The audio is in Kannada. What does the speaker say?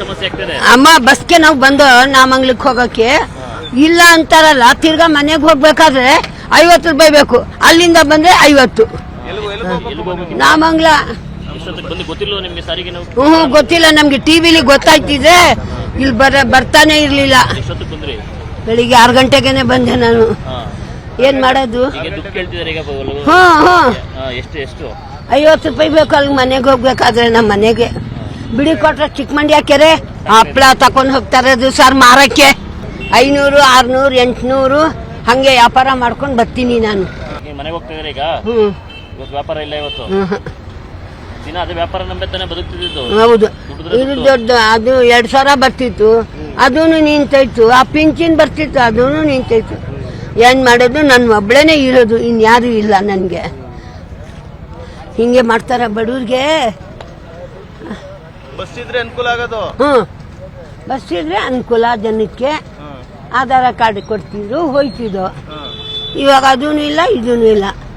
ಸಮಸ್ಯೆ ಆಗ್ತದೆ? ಅಮ್ಮ ಬಸ್ಗೆ ನಾವು ಬಂದು ನಾಮಂಗ್ಲಕ್ಕೆ ಹೋಗಕ್ಕೆ ಇಲ್ಲ ಅಂತಾರಲ್ಲ, ತಿರ್ಗಾ ಮನೆಗೆ ಹೋಗ್ಬೇಕಾದ್ರೆ 50 ರೂಪಾಯಿ ಬೇಕು. ಅಲ್ಲಿಂದ ಬಂದ್ರೆ 50. ನಾಮಂಗ್ಲ ಗೊತ್ತಿಲ್ಲ ನಿಮ್ಗೆ ಸಾರಿಗೆ? ಗೊತ್ತಿಲ್ಲ ನಮ್ಗೆ. ಟಿವಿಲಿ ಗೊತ್ತಾಯ್ತಿದೆ, ಇಲ್ಲಿ ಬರ್ತಾನೆ ಇರ್ಲಿಲ್ಲ. ಬೆಳಿಗ್ಗೆ 6 ಗಂಟೆಗೆನೆ ಬಂದೆ ನಾನು. ಏನ್ ಮಾಡೋದು? ಎಷ್ಟು 50 ರೂಪಾಯಿ ಬೇಕು ಅಲ್ಲಿ ಮನೆಗೆ ಹೋಗ್ಬೇಕಾದ್ರೆ. ನಮ್ಮ ಮನೆಗೆ ಬಿಡಿ ಕೊಟ್ರೆ ಚಿಕ್ಕಮಂಡ್ಯ ಕೆರೆ ಹಪ್ಳ ತಕೊಂಡ್ ಹೋಗ್ತಾರೆ ಸರ್ ಮಾರಕ್ಕೆ. 500, 600, 800 ಹಂಗೆ ವ್ಯಾಪಾರ ಮಾಡ್ಕೊಂಡು ಬರ್ತೀನಿ ನಾನು. ಮನೆಗೆ ಹೋಗ್ತಿದ್ರೆ ಈಗ ವ್ಯಾಪಾರ ಇಲ್ಲ ಇವತ್ತು ದಿನ ಅದೇ ವ್ಯಾಪಾರ ನಂಬೆತ್ತಾನೆ ಬದುಕ್ತಿದ್ದು. ಹೌದು, ಇದು ದೊಡ್ಡ ಅದು 2000 ಬರ್ತಿತ್ತು, ಅದೂ ನಿಂತೈತು. ಆ ಪಿಂಚಿನ್ ಬರ್ತಿತ್ತು, ಅದೂ ನಿಂತೈತು. ಏನ್ ಮಾಡೋದು? ನನ್ನ ಒಬ್ಳೇನೆ ಇರೋದು, ಇನ್ಯಾರು ಇಲ್ಲ ನನ್ಗೆ. ಹಿಂಗೆ ಮಾಡ್ತಾರ ಬಡವ್ರಿಗೆ. ಬಸ್ ಇದ್ರೆ ಅನುಕೂಲ ಆಗೋದು. ಬಸ್ ಇದ್ರೆ ಅನುಕೂಲ ಜನಕ್ಕೆ. ಆಧಾರ ಕಾರ್ಡ್ ಕೊಡ್ತಿದ್ರು, ಹೋಯ್ತಿದ್ದು. ಇವಾಗ ಅದೂ ಇಲ್ಲ, ಇದೂ ಇಲ್ಲ.